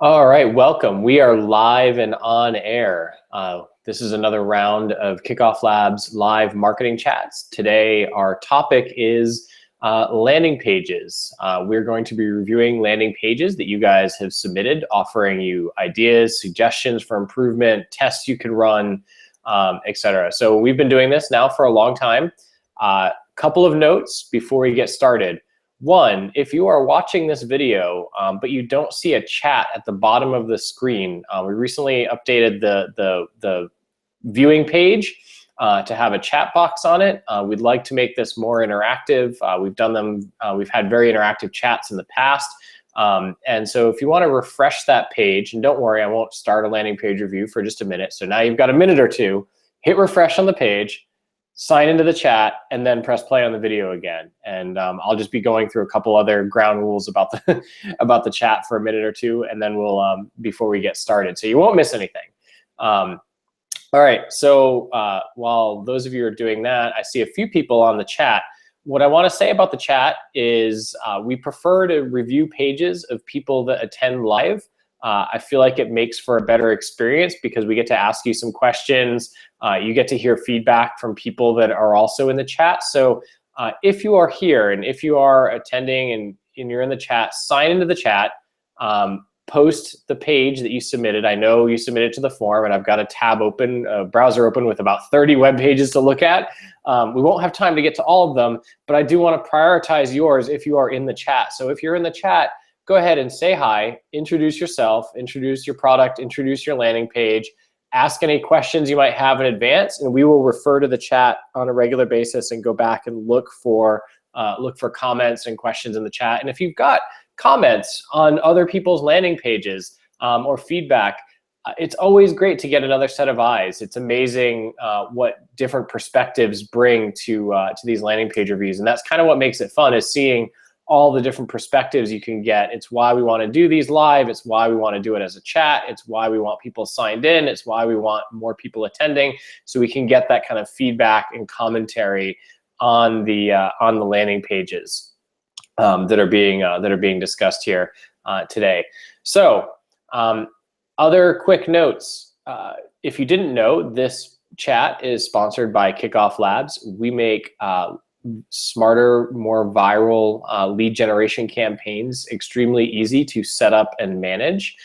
All right, welcome. We are live and on air. This is another round of Kickoff Labs live marketing chats. Today, our topic is landing pages. We're going to be reviewing landing pages that you guys have submitted, offering you ideas, suggestions for improvement, tests you can run, etc. So we've been doing this now for a long time. Couple of notes before we get started. One, if you are watching this video, but you don't see a chat at the bottom of the screen, we recently updated the viewing page to have a chat box on it. We'd like to make this more interactive. We've had very interactive chats in the past. And so if you want to refresh that page, and don't worry, I won't start a landing page review for just a minute. So now you've got a minute or two, hit refresh on the page, sign into the chat, and then press play on the video again. And I'll just be going through a couple other ground rules about the about the chat for a minute or two, and then we'll before we get started, so you won't miss anything. All right. So while those of you are doing that, I see a few people on the chat. What I want to say about the chat is we prefer to review pages of people that attend live. I feel like it makes for a better experience because we get to ask you some questions. You get to hear feedback from people that are also in the chat. So if you are here and if you are attending and you're in the chat, sign into the chat, post the page that you submitted. I know you submitted to the form, and I've got a tab open, a browser open with about 30 web pages to look at. We won't have time to get to all of them, but I do want to prioritize yours if you are in the chat. So if you're in the chat, go ahead and say hi, introduce yourself, introduce your product, introduce your landing page, ask any questions you might have in advance, and we will refer to the chat on a regular basis and go back and look for comments and questions in the chat. And if you've got comments on other people's landing pages or feedback, it's always great to get another set of eyes. It's amazing what different perspectives bring to these landing page reviews, and that's kind of what makes it fun, is seeing all the different perspectives you can get. It's why we want to do these live. It's why we want to do it as a chat. It's why we want people signed in. It's why we want more people attending, so we can get that kind of feedback and commentary on the landing pages that are being discussed here today. So other quick notes. If you didn't know, this chat is sponsored by Kickoff Labs. We make smarter, more viral lead generation campaigns extremely easy to set up and manage.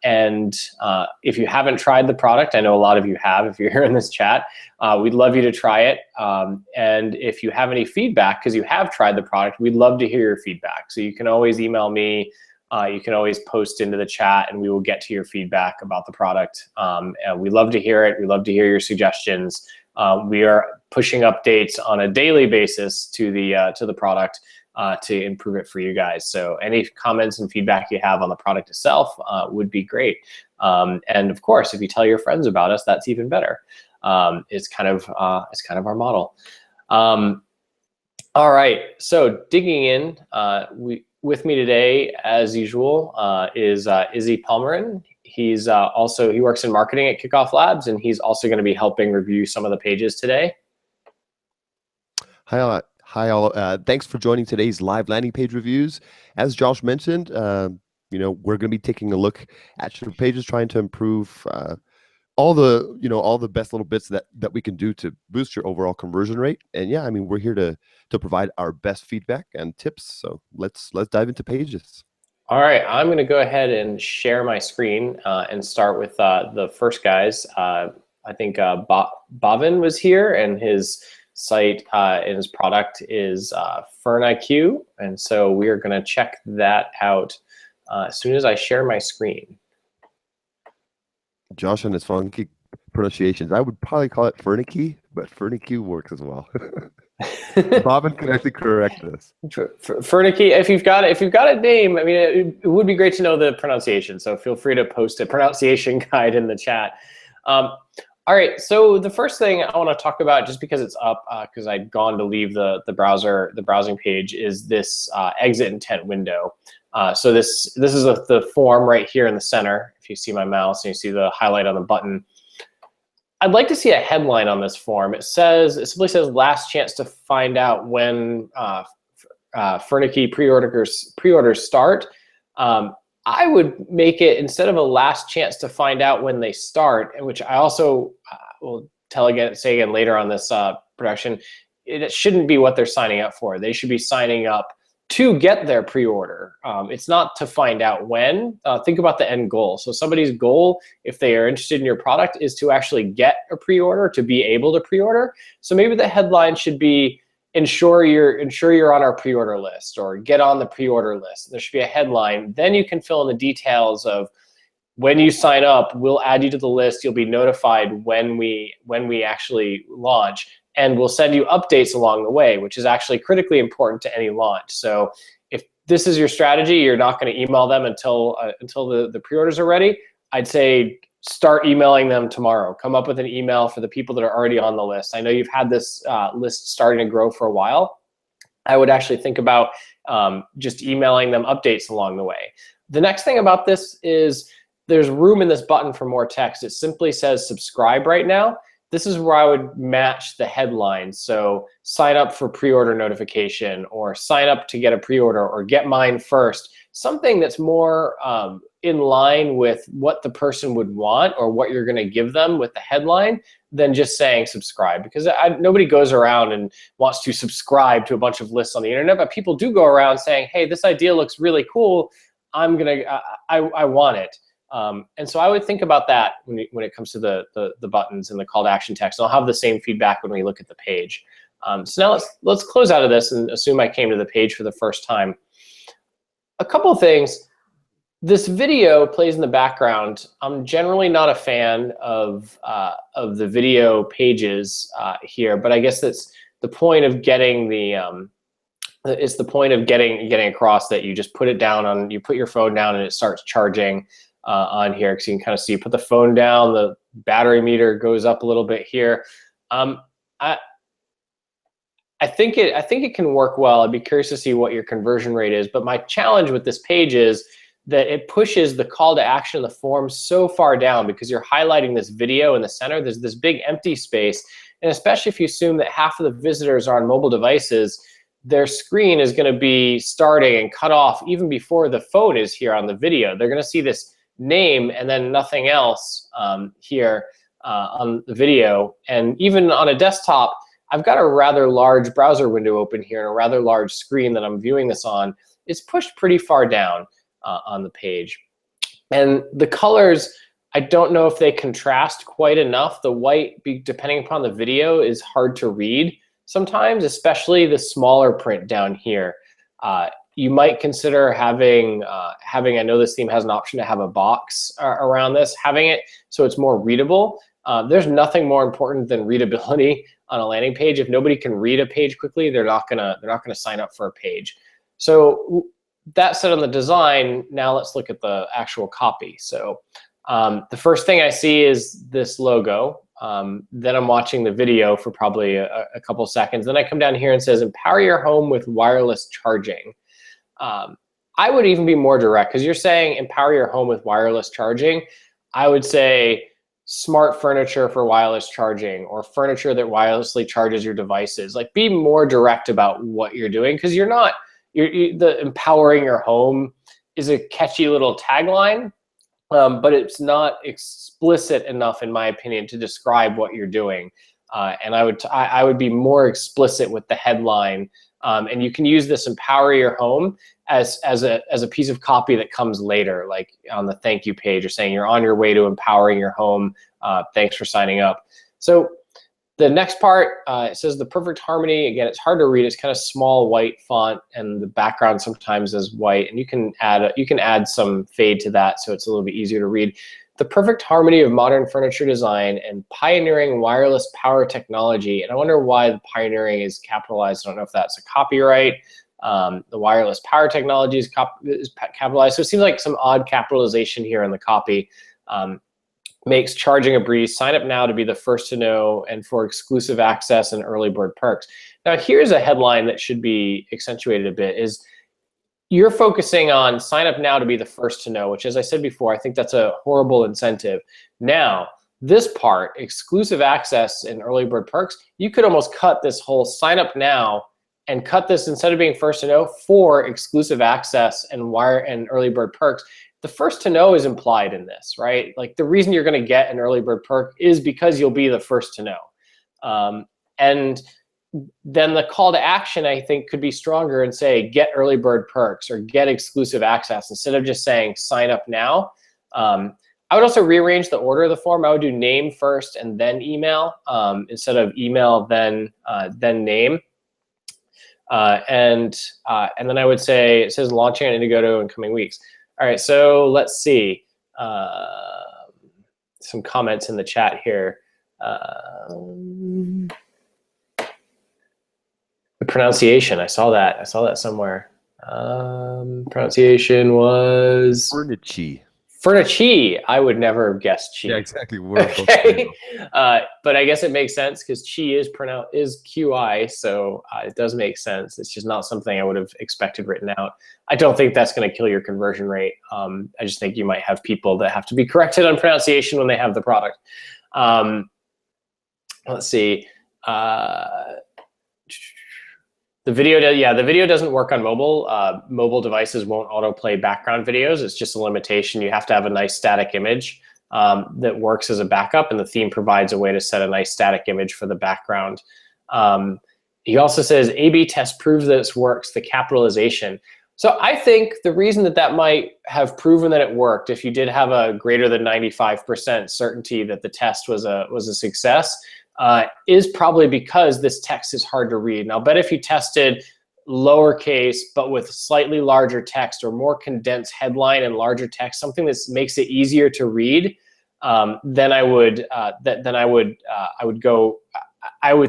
And if you haven't tried the product, I know a lot of you have if you're here in this chat, we'd love you to try it. And if you have any feedback, because you have tried the product, we'd love to hear your feedback. So you can always email me, you can always post into the chat, and we will get to your feedback about the product. And we love to hear it. We love to hear your suggestions. We are pushing updates on a daily basis to the product to improve it for you guys. So any comments and feedback you have on the product itself would be great. And of course, if you tell your friends about us, that's even better. It's kind of our model. All right. So digging in, with me today, as usual, is Izzy Palmerin. He works in marketing at Kickoff Labs, and he's also going to be helping review some of the pages today. Hi all. Thanks for joining today's live landing page reviews. As Josh mentioned, we're going to be taking a look at your pages, trying to improve all the best little bits that we can do to boost your overall conversion rate. And yeah, I mean, we're here to provide our best feedback and tips. So let's dive into pages. All right, I'm going to go ahead and share my screen and start with the first guys. I think Bhavin was here, and his site and his product is FernIQ, and so we are going to check that out as soon as I share my screen. Josh and his funky pronunciations. I would probably call it FernIQ, but FernIQ works as well. Bhavin can actually correct this. FernIQ, if you've got a name, I mean, it would be great to know the pronunciation. So feel free to post a pronunciation guide in the chat. All right, so the first thing I want to talk about, just because it's up, because I'd gone to leave the browsing page, is this exit intent window. So this is the form right here in the center. If you see my mouse and you see the highlight on the button, I'd like to see a headline on this form. It simply says last chance to find out when FernIQ pre-orders start. I would make it, instead of a last chance to find out when they start, which I also will say again later on this production, it shouldn't be what they're signing up for. They should be signing up to get their pre-order. It's not to find out when. Think about the end goal. So somebody's goal, if they are interested in your product, is to actually get a pre-order, to be able to pre-order. So maybe the headline should be, ensure you're on our pre-order list, or get on the pre-order list. There should be a headline. Then you can fill in the details of, when you sign up, we'll add you to the list. You'll be notified when we actually launch, and we'll send you updates along the way, which is actually critically important to any launch. So if this is your strategy, you're not going to email them until the pre-orders are ready, I'd say start emailing them tomorrow. Come up with an email for the people that are already on the list. I know you've had this list starting to grow for a while. I would actually think about just emailing them updates along the way. The next thing about this is there's room in this button for more text. It simply says subscribe right now. This is where I would match the headline. So sign up for pre-order notification, or sign up to get a pre-order, or get mine first. Something that's more in line with what the person would want, or what you're gonna give them with the headline, than just saying subscribe. Because nobody goes around and wants to subscribe to a bunch of lists on the internet, but people do go around saying, hey, this idea looks really cool. I want it. And so I would think about that when it comes to the buttons and the call to action text. And I'll have the same feedback when we look at the page. So now let's close out of this and assume I came to the page for the first time. A couple of things. This video plays in the background. I'm generally not a fan of the video pages here, but I guess that's the point of getting the it's the point of getting across that you just put it down on, you put your phone down and it starts charging on here, because you can kind of see, put the phone down, the battery meter goes up a little bit here. I think it can work well. I'd be curious to see what your conversion rate is, but my challenge with this page is that it pushes the call to action of the form so far down, because you're highlighting this video in the center. There's this big empty space, and especially if you assume that half of the visitors are on mobile devices, their screen is going to be starting and cut off even before the phone is here on the video. They're going to see this name and then nothing else here on the video. And even on a desktop, I've got a rather large browser window open here and a rather large screen that I'm viewing this on. It's pushed pretty far down on the page. And the colors, I don't know if they contrast quite enough. The white, depending upon the video, is hard to read sometimes, especially the smaller print down here. You might consider having, I know this theme has an option to have a box around this, having it so it's more readable. There's nothing more important than readability on a landing page. If nobody can read a page quickly, they're not gonna sign up for a page. So that said on the design, now let's look at the actual copy. So the first thing I see is this logo. Then I'm watching the video for probably a couple seconds. Then I come down here and it says, empower your home with wireless charging. I would even be more direct, because you're saying empower your home with wireless charging. I would say smart furniture for wireless charging, or furniture that wirelessly charges your devices. Like, be more direct about what you're doing, because the empowering your home is a catchy little tagline, but it's not explicit enough, in my opinion, to describe what you're doing. And I would be more explicit with the headline. And you can use this empower your home as a piece of copy that comes later, like on the thank you page, or saying you're on your way to empowering your home. Thanks for signing up. So the next part, it says the perfect harmony. Again, it's hard to read. It's kind of small white font, and the background sometimes is white. And you can add some fade to that, so it's a little bit easier to read. The perfect harmony of modern furniture design and pioneering wireless power technology. And I wonder why the pioneering is capitalized. I don't know if that's a copyright. The wireless power technology is capitalized. So it seems like some odd capitalization here in the copy. Makes charging a breeze. Sign up now to be the first to know, and for exclusive access and early bird perks. Now here's a headline that should be accentuated a bit, is you're focusing on sign up now to be the first to know, which, as I said before, I think that's a horrible incentive. Now, this part, exclusive access and early bird perks, you could almost cut this whole sign up now and cut this, instead of being first to know, for exclusive access and early bird perks. The first to know is implied in this, right? Like the reason you're going to get an early bird perk is because you'll be the first to know. And then the call to action, I think, could be stronger and say, get early bird perks or get exclusive access, instead of just saying sign up now. I would also rearrange the order of the form. I would do name first and then email, instead of email then name. And then I would say, it says launching on Indiegogo in coming weeks. All right, so let's see. Some comments in the chat here. The pronunciation, I saw that somewhere. Pronunciation was Furnichi. I would never have guessed chi. Yeah, exactly. Okay. But I guess it makes sense because chi is QI, so it does make sense. It's just not something I would have expected written out. I don't think that's going to kill your conversion rate. I just think you might have people that have to be corrected on pronunciation when they have the product. Let's see. The video doesn't work on mobile. Mobile devices won't autoplay background videos. It's just a limitation. You have to have a nice static image that works as a backup, and the theme provides a way to set a nice static image for the background. He also says, A/B test proves that it works, the capitalization. So I think the reason that might have proven that it worked, if you did have a greater than 95% certainty that the test was a success, is probably because this text is hard to read. And I'll bet if you tested lowercase but with slightly larger text, or more condensed headline and larger text, something that makes it easier to read, then I would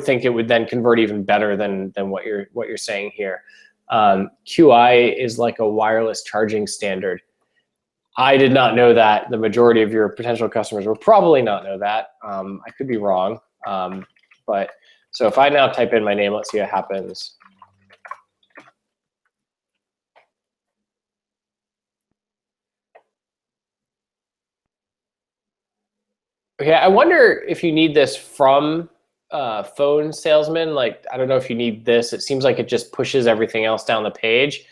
think it would then convert even better than what you're saying here. QI is like a wireless charging standard. I did not know that. The majority of your potential customers will probably not know that. I could be wrong. But so if I now type in my name, let's see what happens. Okay, I wonder if you need this from phone salesman. Like, I don't know if you need this. It seems like it just pushes everything else down the page.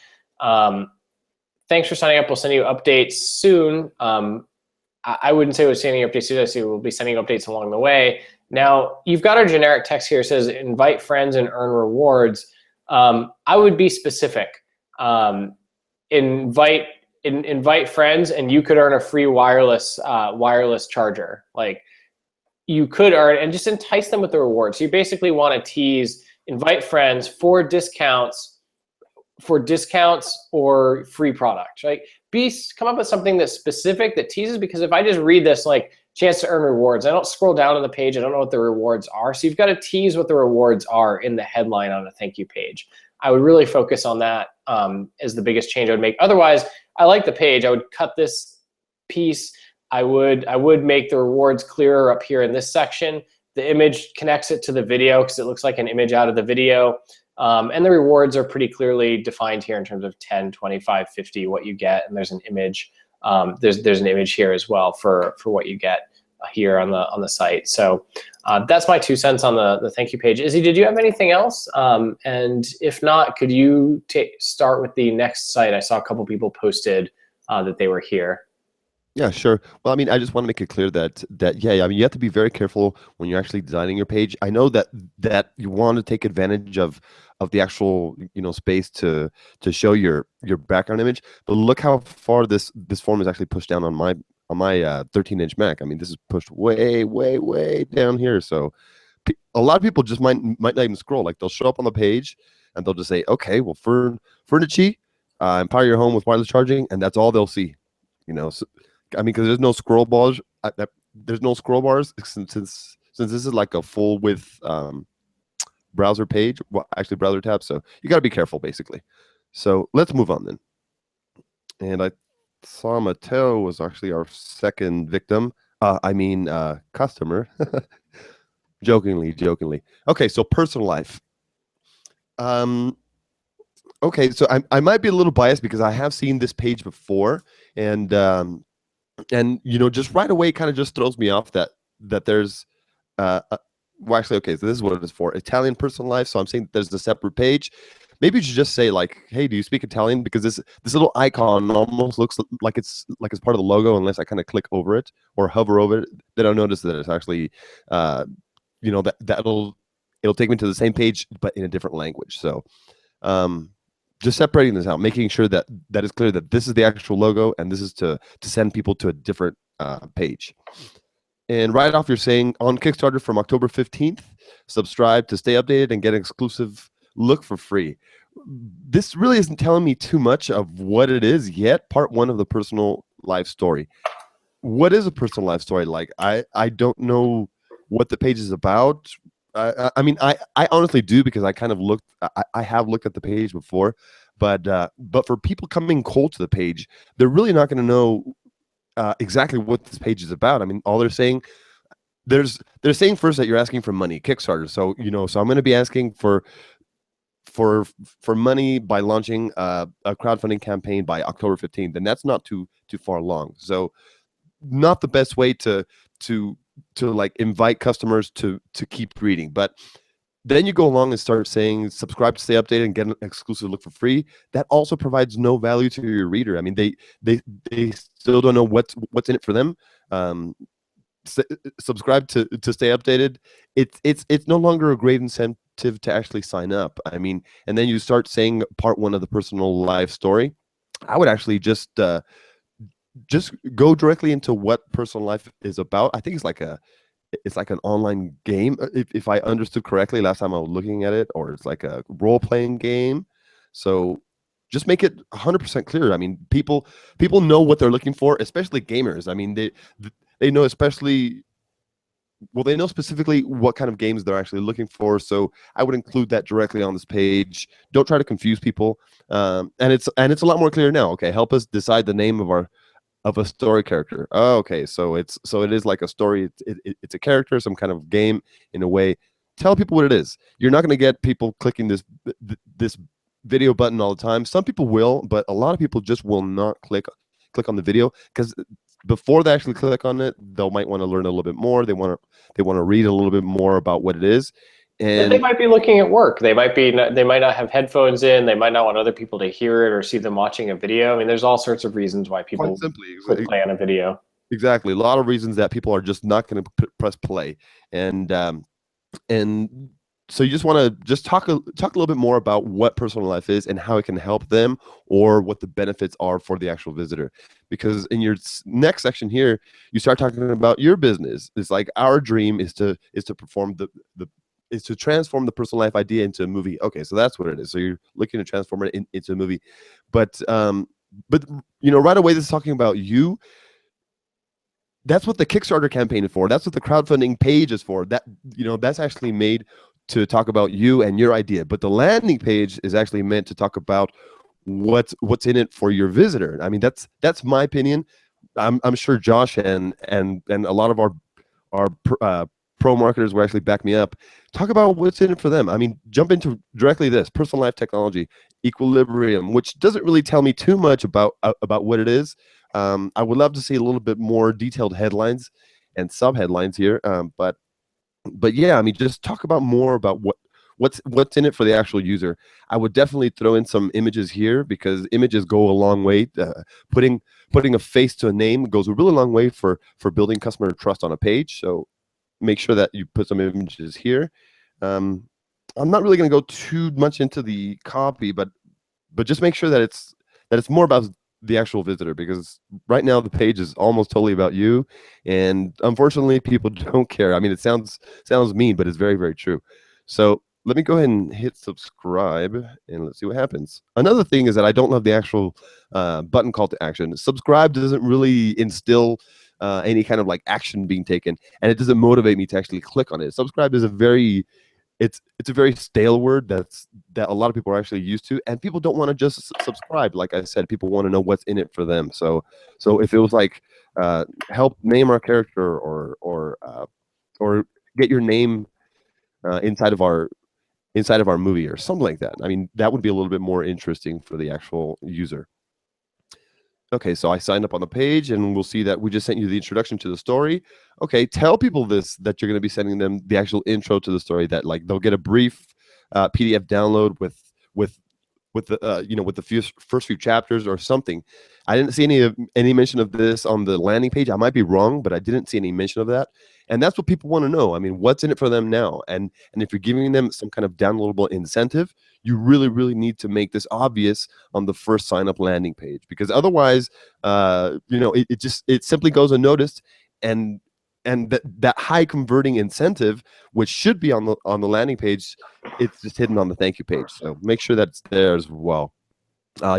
Thanks for signing up. We'll send you updates soon. I wouldn't say we're sending updates soon. I say we'll be sending updates along the way. Now, you've got our generic text here. It says invite friends and earn rewards. I would be specific. Invite friends and you could earn a free wireless charger. Like, you could earn, and just entice them with the rewards. So you basically want to tease, invite friends for discounts or free products, right? Come up with something that's specific, that teases, because if I just read this like chance to earn rewards, I don't scroll down on the page, I don't know what the rewards are. So you've got to tease what the rewards are in the headline on a thank you page. I would really focus on that as the biggest change I would make. Otherwise, I like the page. I would cut this piece. I would make the rewards clearer up here in this section. The image connects it to the video because it looks like an image out of the video. And the rewards are pretty clearly defined here in terms of 10, 25, 50, what you get. And there's an image. There's an image here as well for what you get here on the site. So that's my 2 cents on the thank you page. Izzy, did you have anything else? And if not, could you start with the next site? I saw a couple people posted that they were here. Yeah, sure. Well, I mean, I just want to make it clear that yeah, I mean, you have to be very careful when you're actually designing your page. I know that you want to take advantage of the actual, space to show your background image, but look how far this form is actually pushed down on my 13-inch Mac. I mean, this is pushed way down here. So a lot of people just might not even scroll. Like, they'll show up on the page and they'll just say, okay, well, Furnichi, empower your home with wireless charging, and that's all they'll see. So, I mean, because there's no scroll bars. There's no scroll bars since this is like a full width browser page. Well, actually, browser tab. So you got to be careful, basically. So let's move on then. And I saw Mateo was actually our second victim. Customer. jokingly. Okay, so personal life. Okay, so I might be a little biased because I have seen this page before, and just right away kind of just throws me off that there's well, actually, okay, so this is what it is for: Italian personal life. So I'm saying there's a separate page. Maybe you should just say like, "Hey, do you speak Italian?" Because this little icon almost looks like it's part of the logo, unless I kind of click over it or hover over it. Then I'll notice that it's actually, it'll take me to the same page but in a different language. So, just separating this out, making sure that is clear that this is the actual logo and this is to send people to a different page. And right off, you're saying on Kickstarter from October 15th, subscribe to stay updated and get an exclusive look for free. This really isn't telling me too much of what it is yet. Part one of the personal life story. What is a personal life story like? I don't know what the page is about. I mean, I honestly do, because I kind of looked. I have looked at the page before, but for people coming cold to the page, they're really not going to know exactly what this page is about. I mean, all they're saying, they're saying first that you're asking for money, Kickstarter. So so I'm going to be asking for money by launching a crowdfunding campaign by October 15th, and that's not too far along. So not the best way to like invite customers to keep reading. But then you go along and start saying subscribe to stay updated and get an exclusive look for free. That also provides no value to your reader. I mean, they still don't know what's in it for them. Subscribe to stay updated. It's no longer a great incentive to actually sign up. I mean, and then you start saying part one of the personal life story. I would actually just go directly into what personal life is about. I think it's like an online game, if I understood correctly last time I was looking at it, or it's like a role-playing game. So just make it 100% clear. I mean, people know what they're looking for, especially gamers. I mean, they know they know specifically what kind of games they're actually looking for. So I would include that directly on this page. Don't try to confuse people. And it's a lot more clear now. Okay, help us decide the name of a story character. Oh, okay, so it is like a story. It's a character, some kind of game in a way. Tell people what it is. You're not going to get people clicking this video button all the time. Some people will, but a lot of people just will not click on the video, because before they actually click on it, they might want to learn a little bit more. They want to read a little bit more about what it is. And they might be looking at work. They might not have headphones in. They might not want other people to hear it or see them watching a video. I mean, there's all sorts of reasons why people would play on a video. Exactly. A lot of reasons that people are just not going to press play. And so you just want to just talk a little bit more about what personal life is and how it can help them, or what the benefits are for the actual visitor. Because in your next section here, you start talking about your business. It's like, our dream is to perform is to transform the personal life idea into a movie. Okay, so that's what it is. So you're looking to transform it into a movie. But right away, this is talking about you. That's what the Kickstarter campaign is for. That's what the crowdfunding page is for. That's actually made to talk about you and your idea. But the landing page is actually meant to talk about what's in it for your visitor. I mean, that's my opinion. I'm sure Josh and a lot of our pro marketers will actually back me up. Talk about what's in it for them. I mean, jump into directly this personal life technology, equilibrium, which doesn't really tell me too much about what it is. I would love to see a little bit more detailed headlines and sub headlines here. But yeah, I mean, just talk about more about what's in it for the actual user. I would definitely throw in some images here, because images go a long way. Putting a face to a name goes a really long way for building customer trust on a page. So make sure that you put some images here. I'm not really going to go too much into the copy, but just make sure that it's more about the actual visitor, because right now the page is almost totally about you, and unfortunately people don't care. I mean, it sounds mean, but it's very, very true. So let me go ahead and hit subscribe, and let's see what happens. Another thing is that I don't love the actual button call to action. Subscribe doesn't really instill any kind of like action being taken, and it doesn't motivate me to actually click on it. Subscribe is a very stale word that a lot of people are actually used to, and people don't want to just subscribe. Like I said, people want to know what's in it for them. So if it was like help name our character, or get your name inside of our movie or something like that, I mean, that would be a little bit more interesting for the actual user. Okay, so I signed up on the page, and we'll see that we just sent you the introduction to the story. Okay, tell people this, that you're going to be sending them the actual intro to the story, that like they'll get a brief PDF download with with the with the first few chapters or something. I didn't see any mention of this on the landing page. I might be wrong, but I didn't see any mention of that. And that's what people want to know. I mean, what's in it for them now? And if you're giving them some kind of downloadable incentive, you really need to make this obvious on the first sign up landing page, because otherwise, it simply goes unnoticed, and that high converting incentive, which should be on the landing page, it's just hidden on the thank you page. So make sure that's there as well.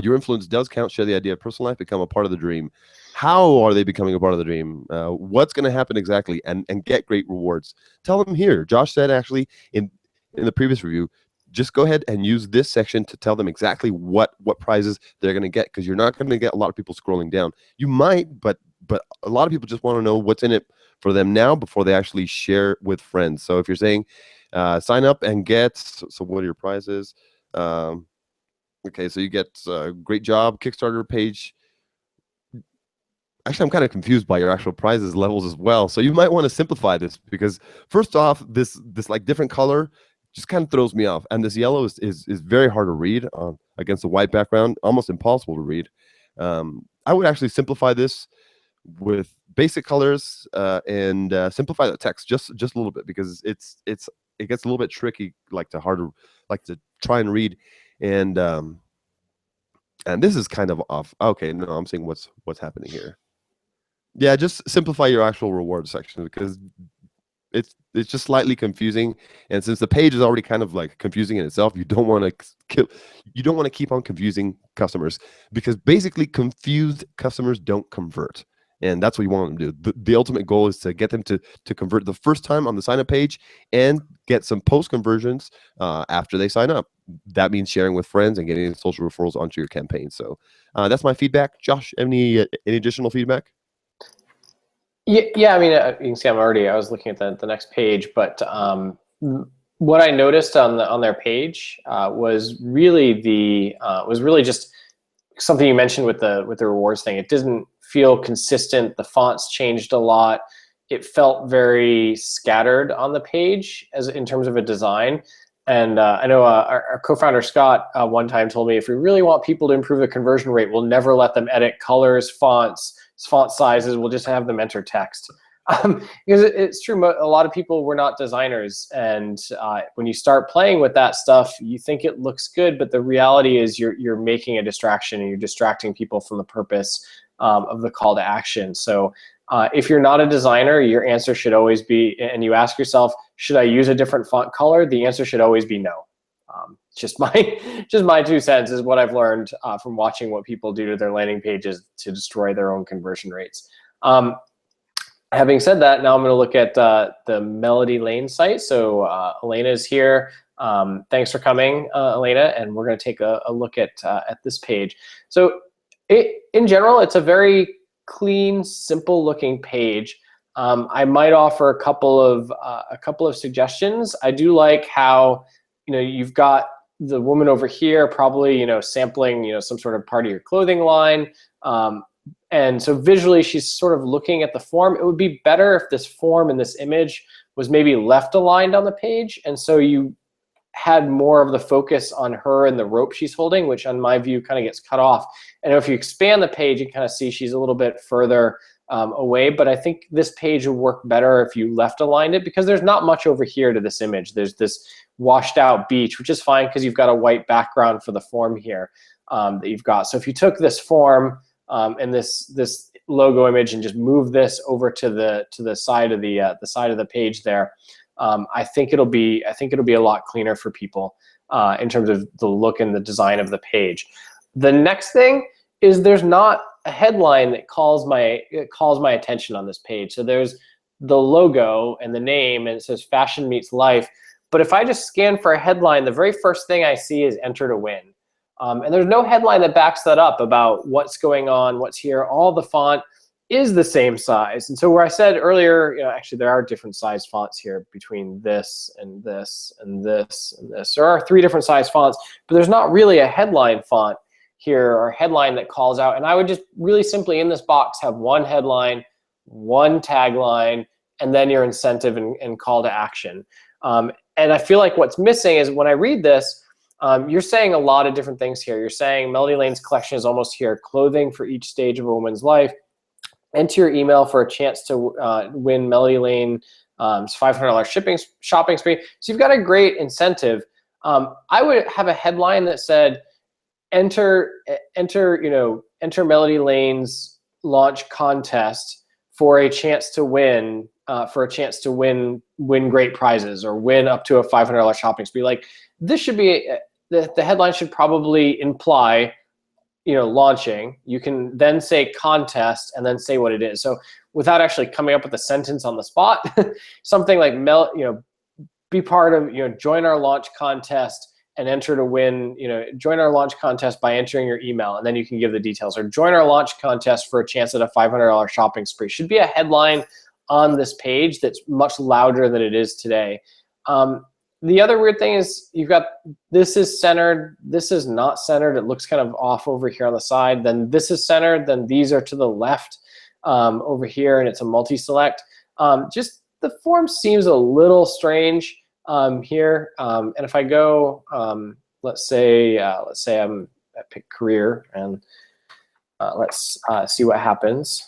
Your influence does count. Share the idea of personal life. Become a part of the dream. How are they becoming a part of the dream? What's going to happen exactly? And get great rewards. Tell them here. Josh said actually in the previous review, just go ahead and use this section to tell them exactly what prizes they're going to get, because you're not going to get a lot of people scrolling down. You might, but a lot of people just want to know what's in it for them now before they actually share with friends. So if you're saying sign up and get, so what are your prizes? Okay, so you get a great job Kickstarter page. Actually, I'm kind of confused by your actual prizes levels as well. So you might want to simplify this, because first off, this like different color just kind of throws me off, and this yellow is very hard to read against a white background, almost impossible to read. I would actually simplify this with basic colors and simplify the text just a little bit, because it gets a little bit tricky, like to try and read. And this is kind of off. Okay, no, I'm seeing what's happening here. Yeah, just simplify your actual reward section, because it's just slightly confusing, and since the page is already kind of like confusing in itself, you don't want to keep on confusing customers, because basically confused customers don't convert, and that's what you want them to do. The ultimate goal is to get them to convert the first time on the sign up page, and get some post conversions after they sign up. That means sharing with friends and getting social referrals onto your campaign. So that's my feedback. Josh, any additional feedback? Yeah. I mean, you can see I was looking at the next page, but what I noticed on their page was really just something you mentioned with the rewards thing. It didn't feel consistent. The fonts changed a lot. It felt very scattered on the page in terms of a design. And I know our co-founder Scott one time told me, if we really want people to improve the conversion rate, we'll never let them edit colors, fonts, font sizes. We'll just have them enter text. Because it's true, a lot of people were not designers, and when you start playing with that stuff, you think it looks good, but the reality is you're making a distraction, and you're distracting people from the purpose of the call to action. So if you're not a designer, your answer should always be, and you ask yourself, should I use a different font color? The answer should always be no. Just my 2 cents is what I've learned from watching what people do to their landing pages to destroy their own conversion rates. Having said that, now I'm going to look at the Melody Lane site. So Elena is here. Thanks for coming, Elena, and we're going to take a look at this page. So in general, it's a very clean, simple-looking page. I might offer a couple of suggestions. I do like how you've got the woman over here probably sampling some sort of part of your clothing line. And so visually, she's sort of looking at the form. It would be better if this form in this image was maybe left aligned on the page, and so you had more of the focus on her and the rope she's holding, which on my view kind of gets cut off. And if you expand the page, you kind of see she's a little bit further away, but I think this page would work better if you left aligned it, because there's not much over here to this image. There's this washed out beach, which is fine because you've got a white background for the form here that you've got. So if you took this form and this logo image and just move this over to the side of the page there, I think it'll be a lot cleaner for people in terms of the look and the design of the page. The next thing is there's not a headline that calls my attention on this page. So there's the logo and the name, and it says Fashion Meets Life. But if I just scan for a headline, the very first thing I see is Enter to Win. And there's no headline that backs that up about what's going on, what's here. All the font is the same size. And so where I said earlier, actually there are different size fonts here between this and this and this and this. There are 3 different size fonts, but there's not really a headline font here or headline that calls out. And I would just really simply in this box have one headline, one tagline, and then your incentive and call to action. And I feel like what's missing is when I read this, you're saying a lot of different things here. You're saying Melody Lane's collection is almost here, clothing for each stage of a woman's life. Enter your email for a chance to win Melody Lane's $500 shopping spree. So you've got a great incentive. I would have a headline that said, enter Melody Lane's launch contest for a chance to win win great prizes or win up to a $500 shopping spree. Like this should be the headline should probably imply launching. You can then say contest and then say what it is. So without actually coming up with a sentence on the spot, something like be part of join our launch contest and enter to win, join our launch contest by entering your email, and then you can give the details, or join our launch contest for a chance at a $500 shopping spree. Should be a headline on this page that's much louder than it is today. The other weird thing is you've got this is centered, this is not centered. It looks kind of off over here on the side. Then this is centered, then these are to the left over here, and it's a multi-select. Just the form seems a little strange here. And if I go, let's say I pick career, and let's see what happens.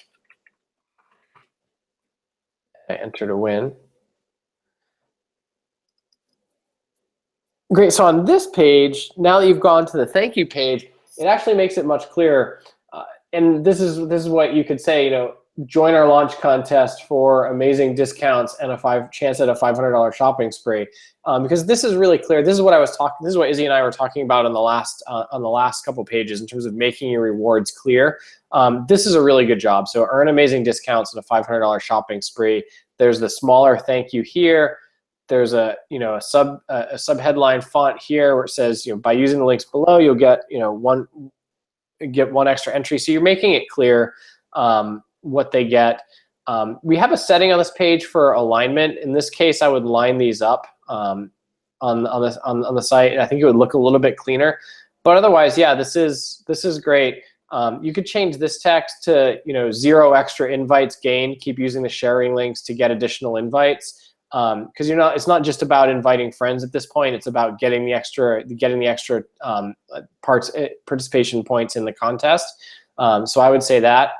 I enter to win. Great, so on this page, now that you've gone to the thank you page, it actually makes it much clearer. And this is what you could say, join our launch contest for amazing discounts and a chance at a $500 shopping spree. Because this is really clear. This is what this is what Izzy and I were talking about on the last couple pages in terms of making your rewards clear. This is a really good job. So earn amazing discounts and a $500 shopping spree. There's the smaller thank you here. There's a sub headline font here where it says by using the links below you'll get one extra entry. So you're making it clear what they get. We have a setting on this page for alignment. In this case, I would line these up on the site. I think it would look a little bit cleaner. But otherwise, yeah, this is great. You could change this text to 0 extra invites gained. Keep using the sharing links to get additional invites. Because it's not just about inviting friends at this point. It's about getting the extra participation points in the contest. So I would say that.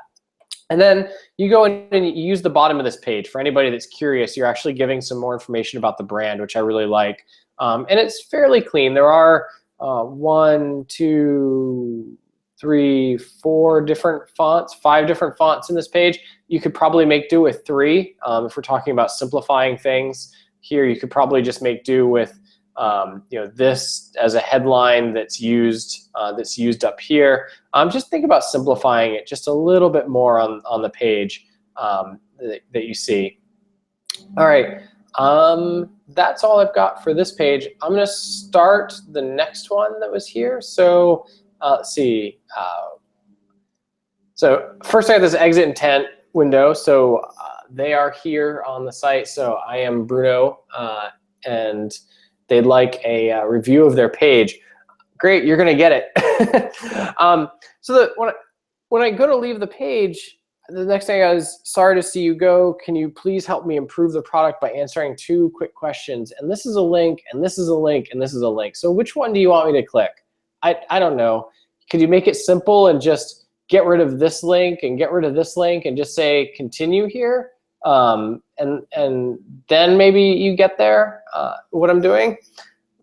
And then you go in and you use the bottom of this page. For anybody that's curious, you're actually giving some more information about the brand, which I really like. And it's fairly clean. There are 1, 2, 3, 4 different fonts, 5 different fonts in this page. You could probably make do with 3. If we're talking about simplifying things here, you could probably just make do with this as a headline that's used up here. Just think about simplifying it just a little bit more on the page that you see. All right, that's all I've got for this page. I'm going to start the next one that was here. So let's see. So first I have this exit intent window. So they are here on the site. So I am Bruno, and they'd like a review of their page. Great, you're going to get it. So when I go to leave the page, the next thing is, sorry to see you go. Can you please help me improve the product by answering 2 quick questions? And this is a link, and this is a link, and this is a link. So which one do you want me to click? I don't know. Could you make it simple and just get rid of this link and get rid of this link and just say continue here? And then maybe you get there, what I'm doing.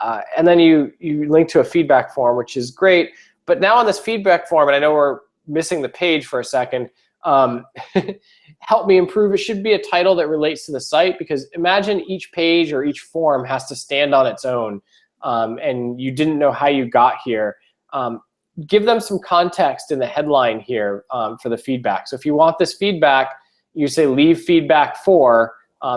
And then you link to a feedback form, which is great. But now on this feedback form, and I know we're missing the page for a second, help me improve. It should be a title that relates to the site, because imagine each page or each form has to stand on its own, and you didn't know how you got here. Give them some context in the headline here for the feedback. So if you want this feedback, you say leave feedback for,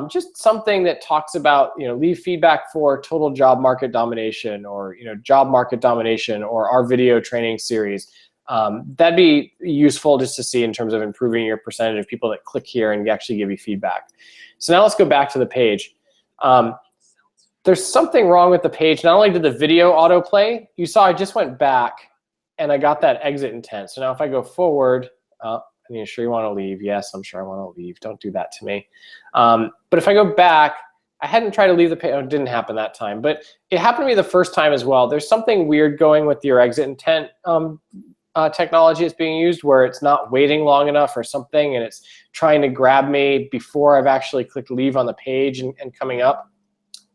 just something that talks about, leave feedback for total job market domination, or job market domination, or our video training series. That'd be useful just to see in terms of improving your percentage of people that click here and actually give you feedback. So now let's go back to the page. There's something wrong with the page. Not only did the video autoplay, you saw I just went back and I got that exit intent. So now if I go forward, are you sure you want to leave? Yes, I'm sure I want to leave. Don't do that to me. But if I go back, I hadn't tried to leave the page. Oh, it didn't happen that time, but it happened to me the first time as well. There's something weird going with your exit intent technology that's being used, where it's not waiting long enough or something, and it's trying to grab me before I've actually clicked leave on the page and coming up.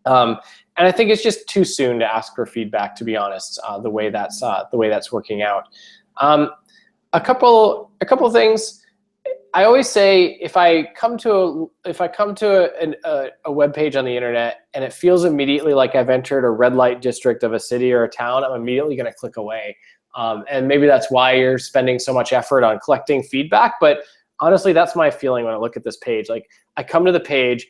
And I think it's just too soon to ask for feedback, to be honest, the way that's working out. A couple things. I always say, if I come to a web page on the internet and it feels immediately like I've entered a red light district of a city or a town, I'm immediately going to click away. And maybe that's why you're spending so much effort on collecting feedback. But honestly, that's my feeling when I look at this page. Like, I come to the page.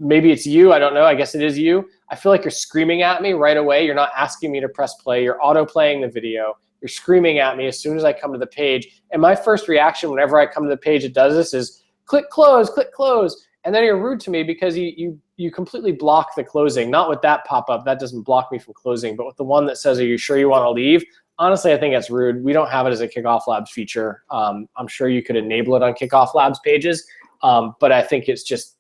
Maybe it's you. I don't know. I guess it is you. I feel like you're screaming at me right away. You're not asking me to press play. You're auto playing the video. You're screaming at me as soon as I come to the page. And my first reaction whenever I come to the page that does this is click close, click close. And then you're rude to me because you completely block the closing. Not with that pop-up. That doesn't block me from closing. But with the one that says, are you sure you want to leave? Honestly, I think that's rude. We don't have it as a KickoffLabs feature. I'm sure you could enable it on KickoffLabs pages. But I think it's just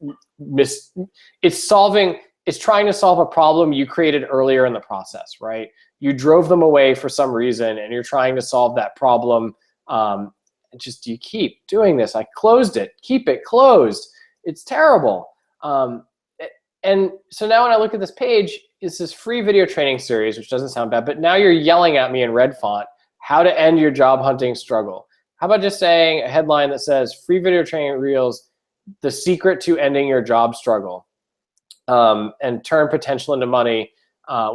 it's trying to solve a problem you created earlier in the process, right? You drove them away for some reason, and you're trying to solve that problem. And just, you keep doing this. I closed it. Keep it closed. It's terrible. And so now when I look at this page, it's this free video training series, which doesn't sound bad, but now you're yelling at me in red font, how to end your job hunting struggle. How about just saying a headline that says, free video training reels, the secret to ending your job struggle, and turn potential into money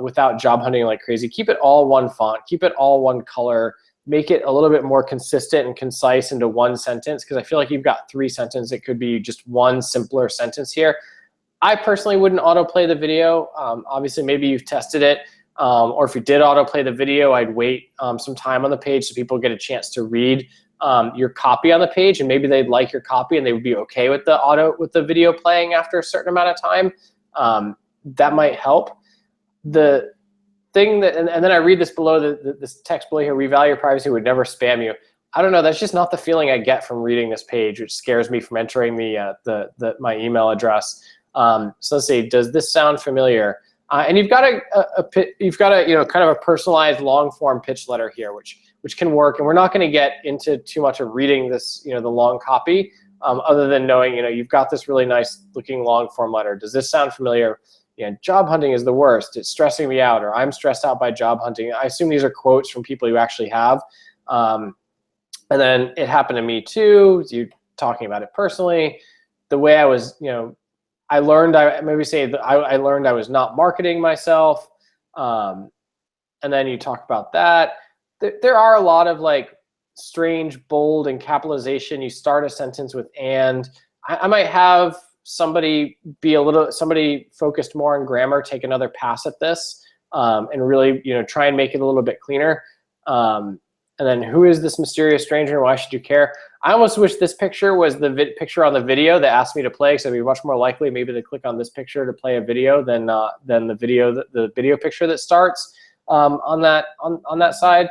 without job hunting like crazy. Keep it all one font, keep it all one color, make it a little bit more consistent and concise into one sentence, because I feel like you've got 3 sentences. It could be just one simpler sentence here. I personally wouldn't autoplay the video. Obviously, maybe you've tested it, or if you did autoplay the video, I'd wait some time on the page so people get a chance to read your copy on the page, and maybe they'd like your copy and they would be okay with the video playing after a certain amount of time. That might help. The thing that, and then I read this below, this text below here, we value privacy, would never spam you. I don't know, that's just not the feeling I get from reading this page, which scares me from entering my email address. So let's see, does this sound familiar? And you've got kind of a personalized long form pitch letter here, which can work. And we're not going to get into too much of reading this, the long copy, other than knowing, you've got this really nice looking long form letter. Does this sound familiar? Job hunting is the worst. It's stressing me out, or I'm stressed out by job hunting. I assume these are quotes from people you actually have. And then it happened to me too. You talking about it personally. The way I was, I learned I learned I was not marketing myself. And then you talk about that. There are a lot of like strange bold and capitalization. You start a sentence with and. I might have somebody focused more on grammar take another pass at this, and really try and make it a little bit cleaner. And then, who is this mysterious stranger and why should you care? I almost wish this picture was the picture on the video that asked me to play, because I'd be much more likely maybe to click on this picture to play a video than the video picture that starts on that side.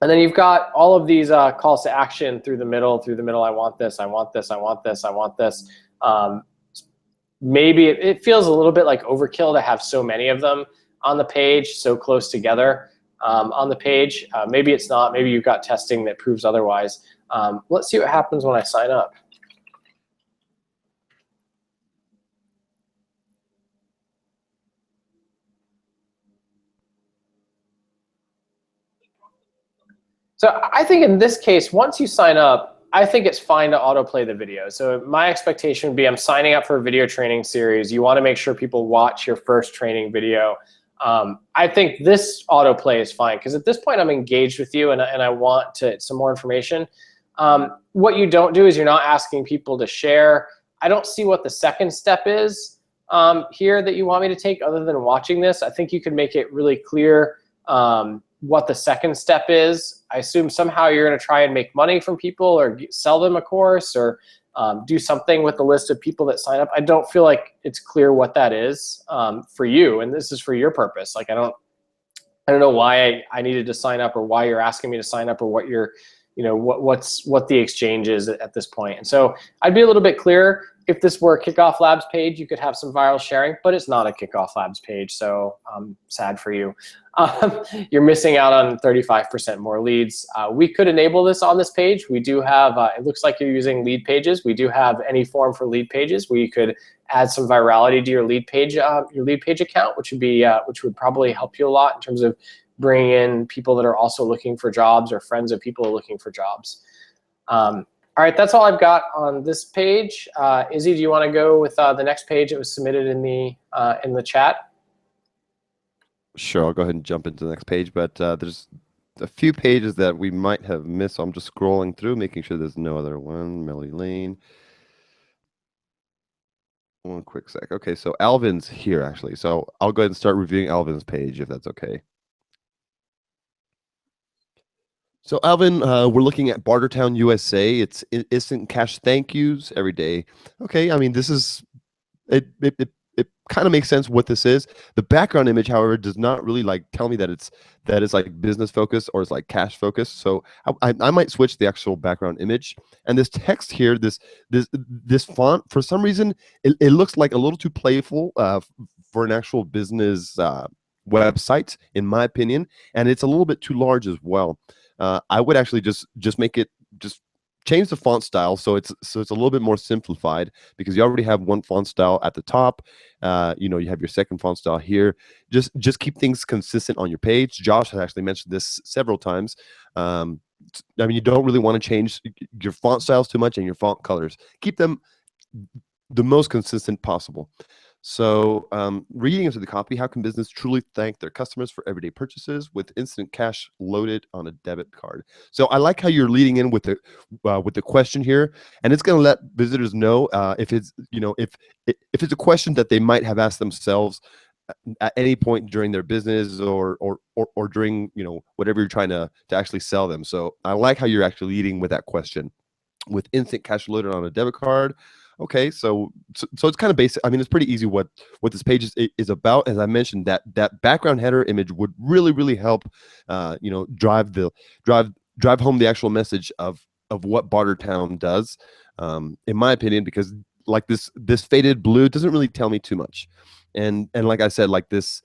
And then you've got all of these calls to action through the middle. I want this, I want this, I want this, I want this. Maybe it feels a little bit like overkill to have so many of them on the page, so close together on the page. Maybe it's not. Maybe you've got testing that proves otherwise. Let's see what happens when I sign up. So I think in this case, once you sign up, I think it's fine to autoplay the video. So my expectation would be, I'm signing up for a video training series. You want to make sure people watch your first training video. I think this autoplay is fine, because at this point I'm engaged with you and I want some more information. What you don't do is you're not asking people to share. I don't see what the second step is here that you want me to take other than watching this. I think you could make it really clear what the second step is. I assume somehow you're going to try and make money from people, or sell them a course, or do something with the list of people that sign up. I don't feel like it's clear what that is for you, and this is for your purpose. Like, I don't know why I needed to sign up, or why you're asking me to sign up, or what you're, what the exchange is at this point. And so I'd be a little bit clearer. If this were a Kickoff Labs page, you could have some viral sharing, but it's not a Kickoff Labs page, so I'm sad for you. You're missing out on 35% more leads. We could enable this on this page. We do have, it looks like you're using lead pages. We do have any form for lead pages where you could add some virality to your lead page account, which would probably help you a lot in terms of bringing in people that are also looking for jobs, or friends of people who are looking for jobs. All right, that's all I've got on this page. Izzy, do you want to go with the next page that was submitted in the chat? Sure, I'll go ahead and jump into the next page, but there's a few pages that we might have missed. So I'm just scrolling through, making sure there's no other one. Melody Lane. One quick sec. Okay, so Alvin's here, actually. So I'll go ahead and start reviewing Alvin's page, if that's okay. So Alvin, we're looking at Bartertown, USA. It's instant cash thank yous every day. Okay, I mean, this is it kind of makes sense what this is. The background image, however, does not really like tell me that it's like business focused or it's like cash focused. So I might switch the actual background image. And this text here, this font, for some reason, it looks like a little too playful for an actual business website, in my opinion, and it's a little bit too large as well. I would actually just make it, just change the font style so it's a little bit more simplified, because you already have one font style at the top. You have your second font style here. Just keep things consistent on your page. Josh has actually mentioned this several times. I mean, you don't really want to change your font styles too much and your font colors. Keep them the most consistent possible. So reading into the copy, how can business truly thank their customers for everyday purchases with instant cash loaded on a debit card? So I like how you're leading in with the question here, and it's going to let visitors know if it's if it's a question that they might have asked themselves at any point during their business or during whatever you're trying to actually sell them. So I like how you're actually leading with that question, with instant cash loaded on a debit card. Okay, so it's kind of basic. I mean, it's pretty easy what this page is about. As I mentioned, that background header image would really help, drive home the actual message of what Bartertown does, in my opinion, because like this faded blue doesn't really tell me too much, and like I said, like this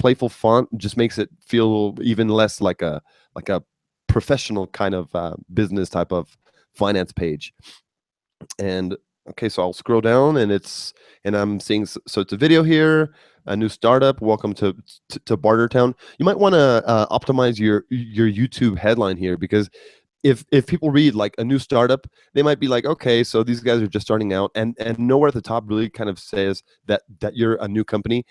playful font just makes it feel even less like a professional kind of business type of finance page. And okay, so I'll scroll down, and I'm seeing, so it's a video here, a new startup. Welcome to Bartertown. You might want to optimize your YouTube headline here, because if people read like a new startup, they might be like, okay, so these guys are just starting out, and nowhere at the top really kind of says that you're a new company,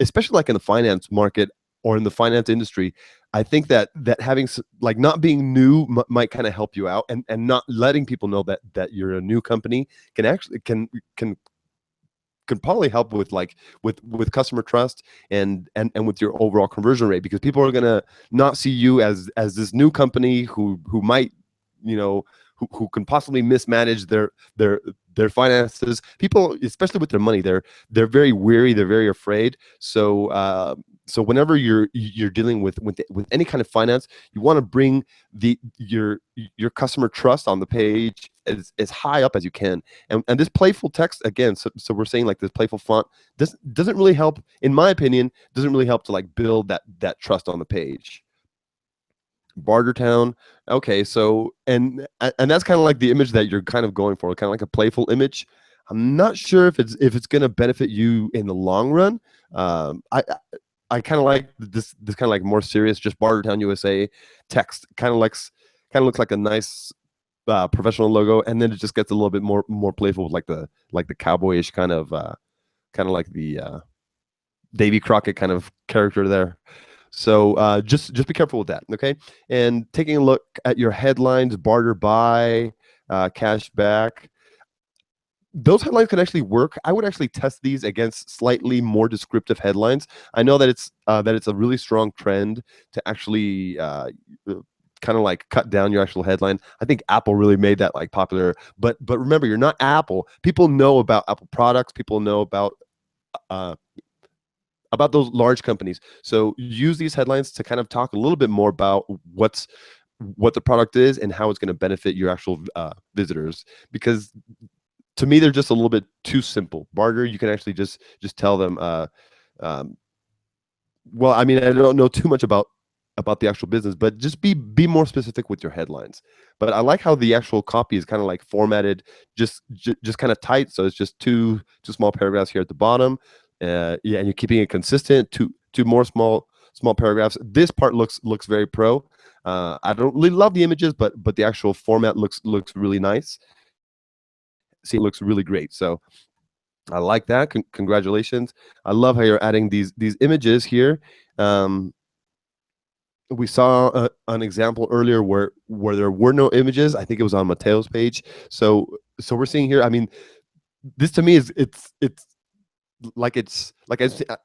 especially like in the finance market or in the finance industry. I think that having like not being new might kind of help you out, and not letting people know that you're a new company can actually can probably help with like with customer trust and with your overall conversion rate, because people are gonna not see you as this new company who might who can possibly mismanage their finances. People, especially with their money, they're very weary, they're very afraid. So whenever you're dealing with any kind of finance, you want to bring your customer trust on the page as high up as you can. And this playful text, again, so we're saying like this playful font doesn't really help, in my opinion, doesn't really help to like build that trust on the page. Bartertown. Okay, so and that's kind of like the image that you're kind of going for, kind of like a playful image. I'm not sure if it's going to benefit you in the long run. I kind of like this kind of like more serious, just Bartertown USA text. Kind of looks like a nice professional logo, and then it just gets a little bit more playful with like the cowboyish kind of like the Davy Crockett kind of character there. So just be careful with that, okay? And taking a look at your headlines, barter buy, cash back. Those headlines can actually work. I would actually test these against slightly more descriptive headlines. I know that it's a really strong trend to actually kind of like cut down your actual headline. I think Apple really made that like popular. But remember, you're not Apple. People know about Apple products. People know about about those large companies. So use these headlines to kind of talk a little bit more about what the product is and how it's going to benefit your actual visitors. Because to me, they're just a little bit too simple. Barter, you can actually just tell them. Um, well, I mean, I don't know too much about the actual business, but just be more specific with your headlines. But I like how the actual copy is kind of like formatted, just kind of tight. So it's just two small paragraphs here at the bottom. Yeah, and you're keeping it consistent. Two more small paragraphs. This part looks very pro. I don't really love the images, but the actual format looks really nice. See, it looks really great. So I like that. Congratulations. I love how you're adding these images here. We saw an example earlier where there were no images. I think it was on Mateo's page. So we're seeing here. I mean, this to me is it's like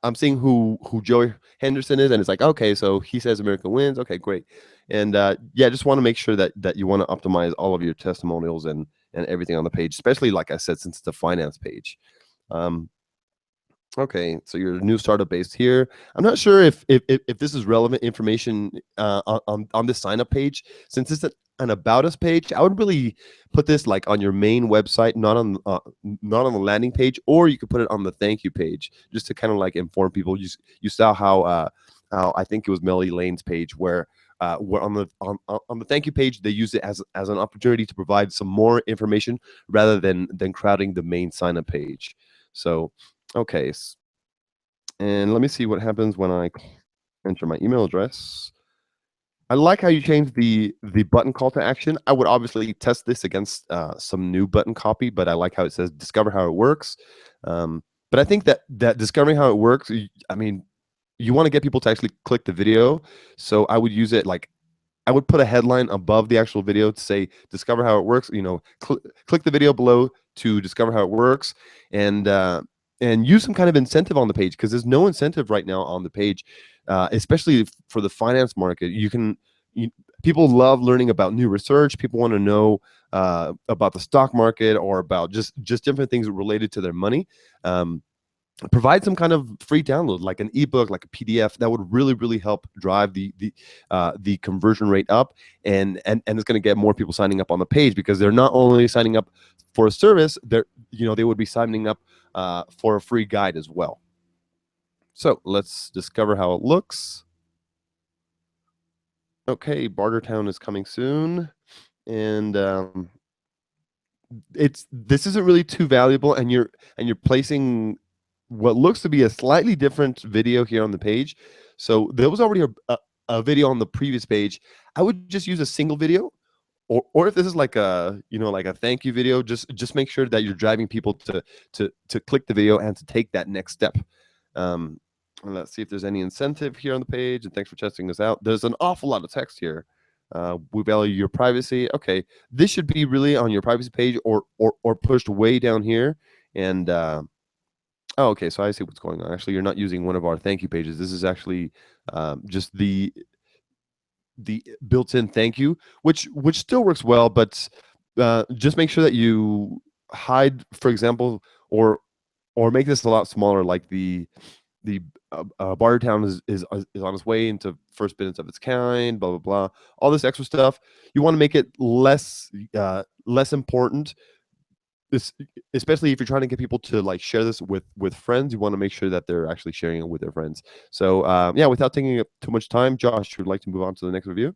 I'm seeing who Joey Henderson is, and it's like, okay, so he says America wins. Okay, great. And yeah, just want to make sure that you want to optimize all of your testimonials and everything on the page, especially like I said, since it's a finance page. Okay, so you're a new startup based here. I'm not sure if this is relevant information on this sign up page. Since it's an about us page, I would really put this like on your main website, not on the landing page, or you could put it on the thank you page, just to kind of like inform people. You saw how I think it was Melody Lane's page where on the thank you page they use it as an opportunity to provide some more information rather than crowding the main sign up page. So. Okay, and let me see what happens when I enter my email address. I like how you changed the button call to action. I would obviously test this against some new button copy, but I like how it says discover how it works. But I think that discovering how it works, I mean, you want to get people to actually click the video. So I would use it like, I would put a headline above the actual video to say discover how it works. You know, click the video below to discover how it works, and use some kind of incentive on the page, because there's no incentive right now on the page, especially for the finance market. People love learning about new research. People want to know about the stock market or about just different things related to their money. Provide some kind of free download, like an ebook, like a PDF. That would really help drive the conversion rate up, and it's going to get more people signing up on the page, because they're not only signing up for a service, they would be signing up for a free guide as well. So let's discover how it looks. Okay, Bartertown is coming soon, and this isn't really too valuable, and you're placing what looks to be a slightly different video here on the page. So there was already a video on the previous page. I would just use a single video, or if this is like a like a thank you video, just make sure that you're driving people to click the video and to take that next step. And let's see if there's any incentive here on the page. And thanks for testing this out. There's an awful lot of text here. We value your privacy. Okay, this should be really on your privacy page, or pushed way down here. And oh, okay, so I see what's going on. Actually, you're not using one of our thank you pages. This is actually just the built-in thank you, which still works well, but just make sure that you hide, for example, or make this a lot smaller, like the Bartertown is on its way into first business of its kind, blah blah blah, all this extra stuff. You want to make it less important. This, especially if you're trying to get people to like share this with friends, you want to make sure that they're actually sharing it with their friends. So yeah, without taking up too much time, Josh, would like to move on to the next review.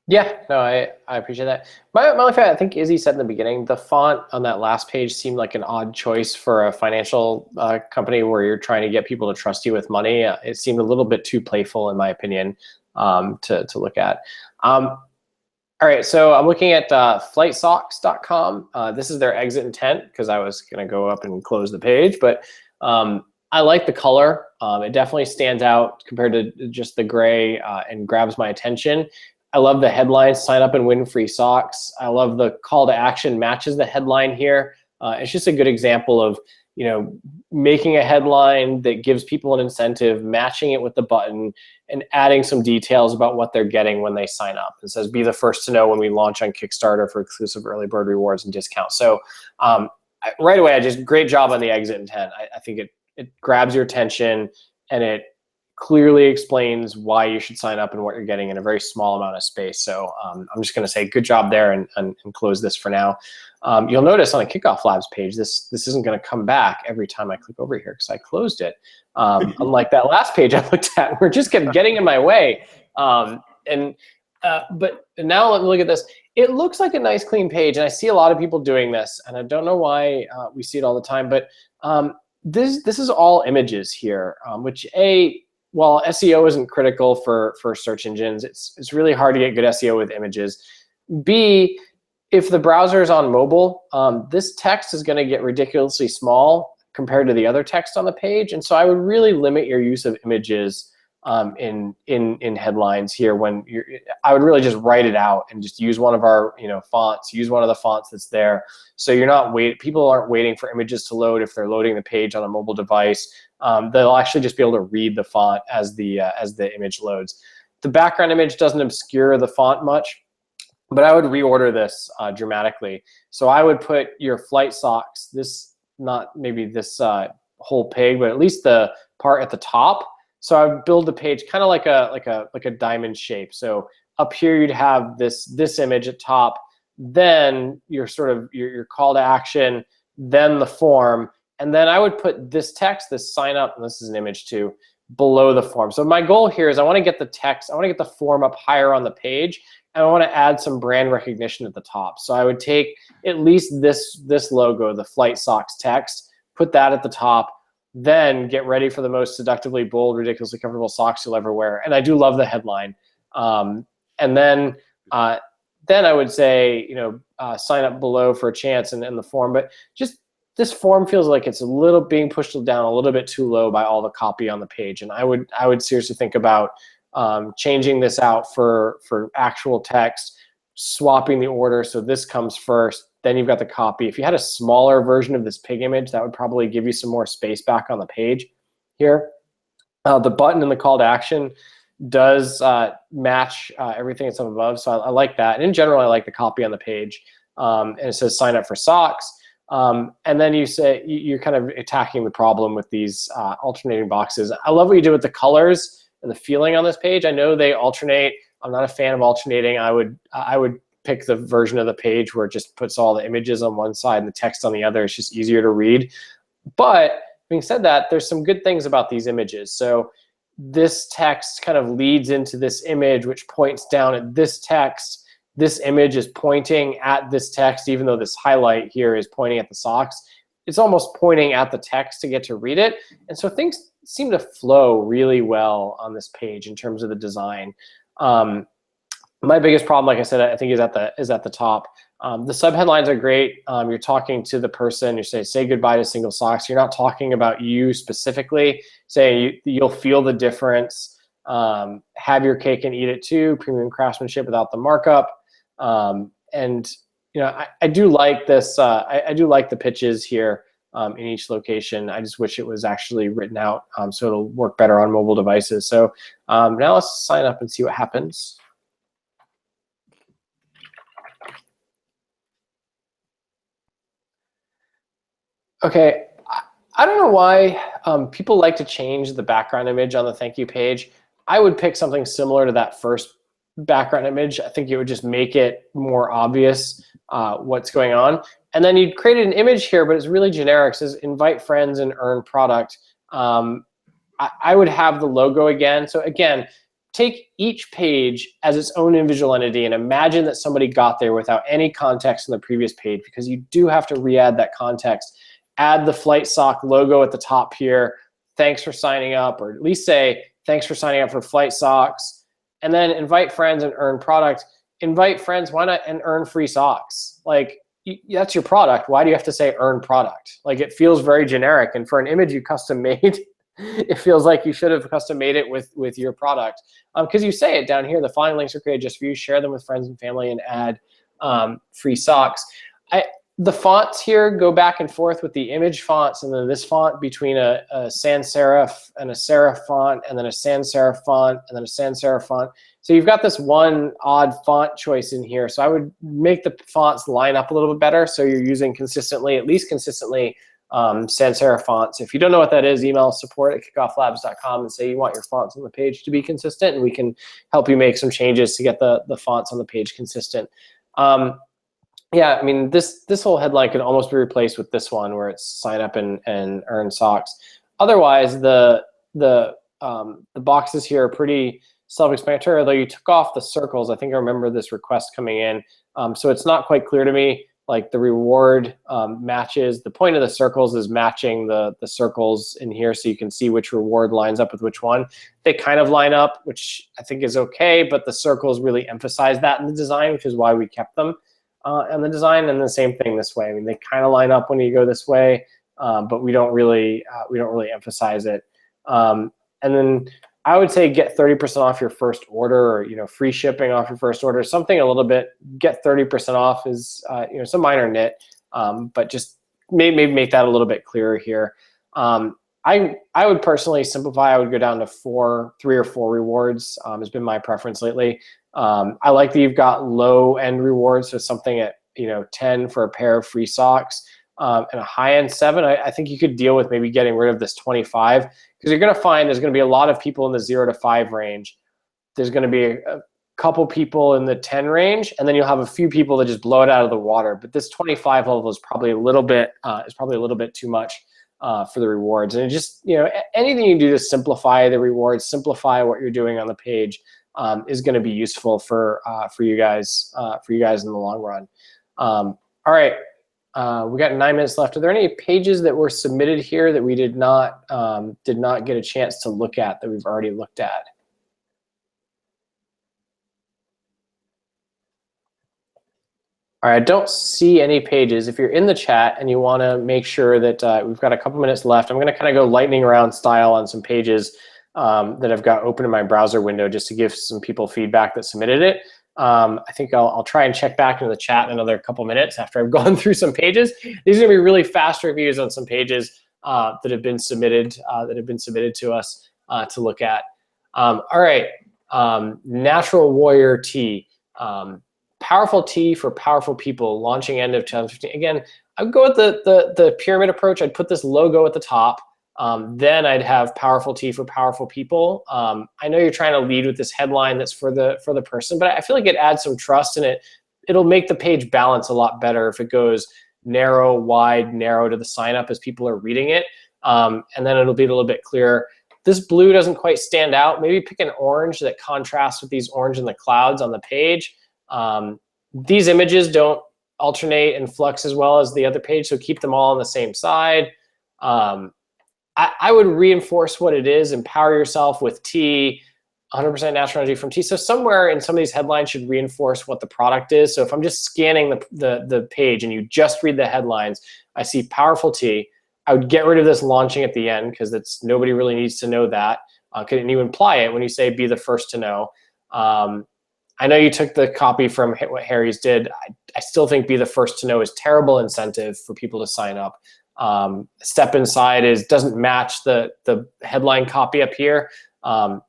Yeah, no, I appreciate that. My only fact, I think Izzy said in the beginning, the font on that last page seemed like an odd choice for a financial company where you're trying to get people to trust you with money. It seemed a little bit too playful, in my opinion, to look at. All right, so I'm looking at flightsocks.com. This is their exit intent, because I was going to go up and close the page, but I like the color. It definitely stands out compared to just the gray and grabs my attention. I love the headline, sign up and win free socks. I love the call to action matches the headline here. It's just a good example of, making a headline that gives people an incentive, matching it with the button, and adding some details about what they're getting when they sign up. It says, be the first to know when we launch on Kickstarter for exclusive early bird rewards and discounts. So right away, great job on the exit intent. I think it grabs your attention, and it clearly explains why you should sign up and what you're getting in a very small amount of space. So I'm just going to say good job there and close this for now. You'll notice on a KickoffLabs page, this isn't going to come back every time I click over here because I closed it. Unlike that last page I looked at, we're just getting in my way. But now let me look at this. It looks like a nice clean page, and I see a lot of people doing this, and I don't know why we see it all the time, but this is all images here, which while SEO isn't critical for search engines, it's really hard to get good SEO with images. B, if the browser is on mobile, this text is going to get ridiculously small compared to the other text on the page, and so I would really limit your use of images in headlines here. I would really just write it out and just use one of our fonts, use one of the fonts that's there. So you're not people aren't waiting for images to load if they're loading the page on a mobile device. They'll actually just be able to read the font as the image loads. The background image doesn't obscure the font much, but I would reorder this dramatically. So I would put your flight socks, not maybe this whole pig, but at least the part at the top. So I would build the page kind of like a diamond shape. So up here you'd have this image at top, then your your call to action, then the form, and then I would put this text, this sign up, and this is an image too, below the form. So my goal here is I want to get the text, I want to get the form up higher on the page, and I want to add some brand recognition at the top. So I would take at least this logo, the Flight Socks text, put that at the top, then get ready for the most seductively bold, ridiculously comfortable socks you'll ever wear. And I do love the headline. And then I would say, sign up below for a chance and the form. But just this form feels like it's being pushed down a little bit too low by all the copy on the page. And I would seriously think about changing this out for actual text, swapping the order so this comes first. Then you've got the copy. If you had a smaller version of this pig image, that would probably give you some more space back on the page here. The button and the call to action does match everything that's up above, so I like that. And in general, I like the copy on the page. And it says sign up for socks. And then you say you're kind of attacking the problem with these alternating boxes. I love what you did with the colors and the feeling on this page. I know they alternate. I'm not a fan of alternating. I would pick the version of the page where it just puts all the images on one side and the text on the other. It's just easier to read. But having said that, there's some good things about these images. So this text kind of leads into this image, which points down at this text. This image is pointing at this text, even though this highlight here is pointing at the socks. It's almost pointing at the text to get to read it. And so things seem to flow really well on this page in terms of the design. My biggest problem, like I said, I think is at the top. The subheadlines are great. You're talking to the person. You say goodbye to single socks. You're not talking about you specifically. Say you'll feel the difference. Have your cake and eat it too. Premium craftsmanship without the markup. And I do like this. I do like the pitches here in each location. I just wish it was actually written out so it'll work better on mobile devices. So now let's sign up and see what happens. Okay, I don't know why people like to change the background image on the thank you page. I would pick something similar to that first background image. I think it would just make it more obvious what's going on. And then you'd create an image here, but it's really generic. It says invite friends and earn product. I would have the logo again. So again, take each page as its own individual entity and imagine that somebody got there without any context in the previous page, because you do have to re-add that context. Add the Flight Sock logo at the top here. Thanks for signing up, or at least say thanks for signing up for Flight Socks. And then invite friends and earn product. Invite friends, why not, and earn free socks? Like, that's your product. Why do you have to say earn product? Like, it feels very generic. And for an image you custom made, it feels like you should have custom made it with your product. Because you say it down here, the following links are created just for you. Share them with friends and family and add free socks. The fonts here go back and forth with the image fonts, and then this font between a sans serif and a serif font, and then a sans serif font, and then a sans serif font. So you've got this one odd font choice in here. So I would make the fonts line up a little bit better so you're using consistently, at least consistently, sans serif fonts. If you don't know what that is, email support@kickofflabs.com and say you want your fonts on the page to be consistent, and we can help you make some changes to get the fonts on the page consistent. Yeah, I mean, this whole headline could almost be replaced with this one where it's sign up and earn socks. Otherwise, the boxes here are pretty self-explanatory, although you took off the circles. I think I remember this request coming in. So it's not quite clear to me, like the reward matches. The point of the circles is matching the circles in here so you can see which reward lines up with which one. They kind of line up, which I think is okay, but the circles really emphasize that in the design, which is why we kept them in the design. And the same thing this way. I mean, they kind of line up when you go this way, but we don't really emphasize it. And then I would say get 30% off your first order, or free shipping off your first order. Something a little bit. Get 30% off is it's a minor nit, but just maybe make that a little bit clearer here. I would personally simplify. I would go down to 3 or 4 rewards. Has been my preference lately. I like that you've got low end rewards, so something at 10 for a pair of free socks, and a high end 7. I think you could deal with maybe getting rid of this 25. Because you're going to find there's going to be a lot of people in the 0 to 5 range. There's going to be a couple people in the 10 range, and then you'll have a few people that just blow it out of the water. But this 25 level is probably a little bit too much for the rewards. And it just anything you can do to simplify the rewards, simplify what you're doing on the page, is going to be useful for you guys in the long run. All right. We got 9 minutes left. Are there any pages that were submitted here that we did not get a chance to look at that we've already looked at? All right, I don't see any pages. If you're in the chat and you want to make sure that we've got a couple minutes left, I'm going to kind of go lightning round style on some pages that I've got open in my browser window just to give some people feedback that submitted it. I think I'll try and check back into the chat in another couple minutes after I've gone through some pages. These are going to be really fast reviews on some pages that have been submitted to us to look at. All right, Natural Warrior Tea, powerful tea for powerful people, launching end of 2015. Again, I'd go with the pyramid approach. I'd put this logo at the top. Then I'd have powerful tea for powerful people. I know you're trying to lead with this headline that's for the person, but I feel like it adds some trust, and it'll make the page balance a lot better if it goes narrow, wide, narrow to the sign up as people are reading it. And then it'll be a little bit clearer. This blue doesn't quite stand out. Maybe pick an orange that contrasts with these orange in the clouds on the page. These images don't alternate and flux as well as the other page, so keep them all on the same side. I would reinforce what it is. Empower yourself with tea, 100% natural energy from tea. So somewhere in some of these headlines should reinforce what the product is. So if I'm just scanning the page and you just read the headlines, I see powerful tea. I would get rid of this launching at the end because nobody really needs to know that. And you imply it when you say be the first to know. I know you took the copy from what Harry's did. I still think be the first to know is terrible incentive for people to sign up. Step inside doesn't match the headline copy up here.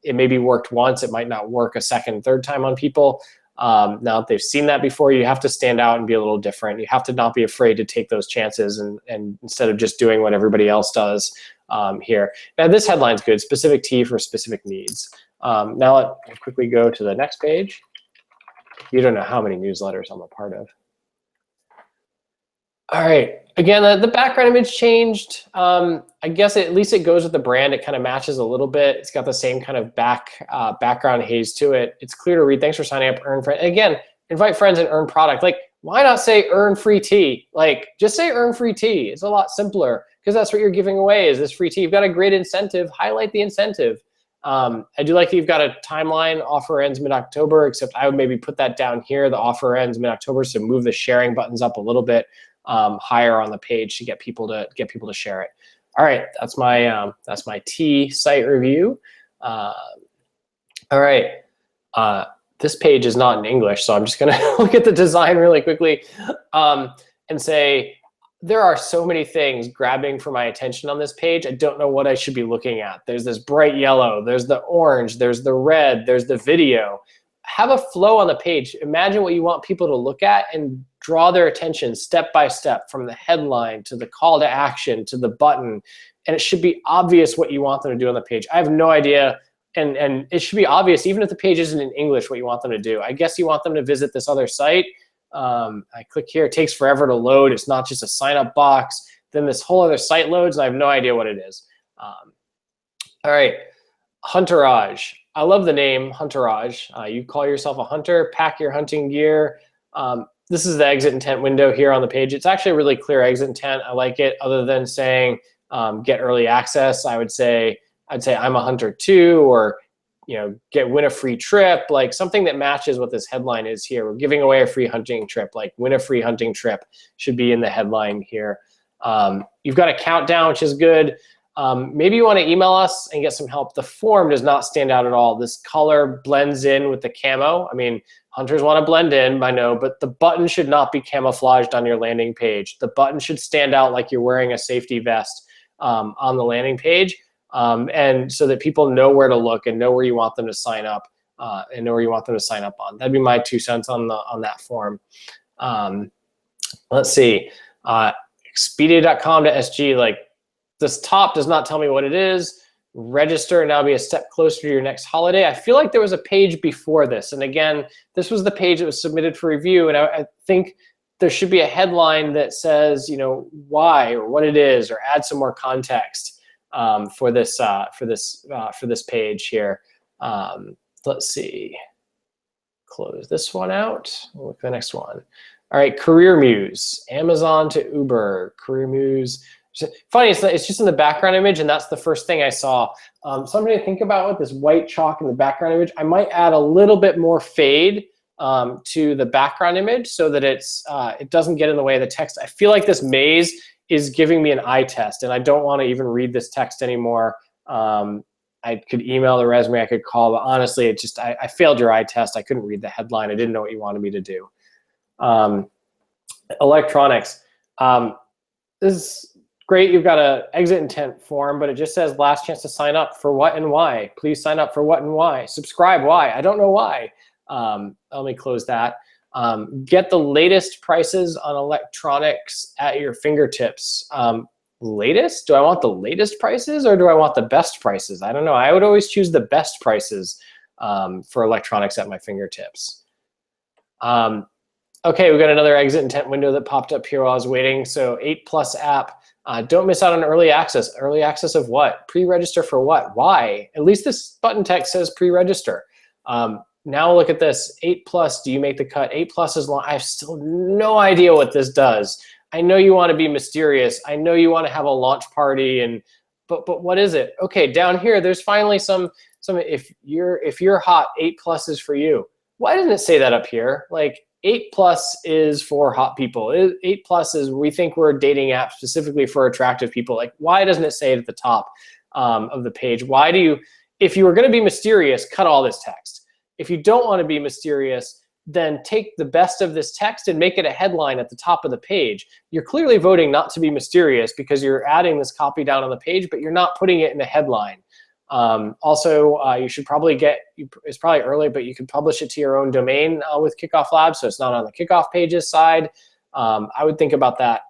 It maybe worked once, it might not work a second, third time on people. Now that they've seen that before, you have to stand out and be a little different. You have to not be afraid to take those chances and instead of just doing what everybody else does here. Now this headline's good, specific tea for specific needs. Now let's quickly go to the next page. You don't know how many newsletters I'm a part of. All right, again, the background image changed. I guess at least it goes with the brand. It kind of matches a little bit. It's got the same kind of background haze to it. It's clear to read. Thanks for signing up, earn friends. Again, invite friends and earn product. Like, why not say earn free tea? Like, just say earn free tea. It's a lot simpler because that's what you're giving away is this free tea. You've got a great incentive. Highlight the incentive. I do like that you've got a timeline. Offer ends mid-October, except I would maybe put that down here. The offer ends mid-October, so move the sharing buttons up a little bit higher on the page to get people to share it. All right, that's my tea site review. All right, this page is not in English, so I'm just gonna look at the design really quickly and say there are so many things grabbing for my attention on this page. I don't know what I should be looking at. There's this bright yellow, there's the orange, there's the red, there's the video. have a flow on the page. Imagine what you want people to look at and draw their attention step by step, from the headline to the call to action to the button. And it should be obvious what you want them to do on the page. I have no idea. And it should be obvious, even if the page isn't in English, what you want them to do. I guess you want them to visit this other site. I click here, it takes forever to load. It's not just a sign up box. Then this whole other site loads, and I have no idea what it is. All right, Hunterage. I love the name Hunterage. You call yourself a hunter, pack your hunting gear. This is the exit intent window here on the page. It's actually a really clear exit intent. I like it. Other than saying get early access, I'd say I'm a hunter too, or win a free trip, like something that matches what this headline is here. We're giving away a free hunting trip, like win a free hunting trip should be in the headline here. You've got a countdown, which is good. Maybe you want to email us and get some help. The form does not stand out at all. This color blends in with the camo. I mean, hunters want to blend in, I know, but the button should not be camouflaged on your landing page. The button should stand out like you're wearing a safety vest on the landing page, and so that people know where to look and know where you want them to sign up and know where you want them to sign up on. That'd be my 2 cents on that form. Let's see, Expedia.com to SG, like this top does not tell me what it is. Register and now be a step closer to your next holiday. I feel like there was a page before this. And again, this was the page that was submitted for review. And I think there should be a headline that says, why or what it is, or add some more context for this page here. Let's see. Close this one out. We'll look at the next one. All right, Career Muse, Amazon to Uber, Career Muse. Funny, it's just in the background image, and that's the first thing I saw. Something to think about with this white chalk in the background image. I might add a little bit more fade to the background image so that it doesn't get in the way of the text. I feel like this maze is giving me an eye test, and I don't want to even read this text anymore. I could email the resume, I could call, but honestly, I failed your eye test. I couldn't read the headline. I didn't know what you wanted me to do. Electronics. This is great. You've got an exit intent form, but it just says last chance to sign up for what and why. Please sign up for what and why. Subscribe, why? I don't know why. Let me close that. Get the latest prices on electronics at your fingertips. Latest? Do I want the latest prices or do I want the best prices? I don't know. I would always choose the best prices for electronics at my fingertips. Okay, we got another exit intent window that popped up here while I was waiting. So 8+ app. Don't miss out on early access. Early access of what? Pre-register for what? Why? At least this button text says pre-register. Now look at this. 8+, do you make the cut? 8+ is long. I have still no idea what this does. I know you want to be mysterious. I know you want to have a launch party, but what is it? Okay, down here, there's finally some if you're hot, 8+ is for you. Why doesn't it say that up here? Like 8+ is for hot people. 8+ is, we think we're a dating app specifically for attractive people. Like, why doesn't it say it at the top of the page? Why do you, if you were going to be mysterious, cut all this text. If you don't want to be mysterious, then take the best of this text and make it a headline at the top of the page. You're clearly voting not to be mysterious because you're adding this copy down on the page, but you're not putting it in a headline. Also, you should probably it's probably early, but you could publish it to your own domain with KickoffLabs, so it's not on the Kickoff pages side. I would think about that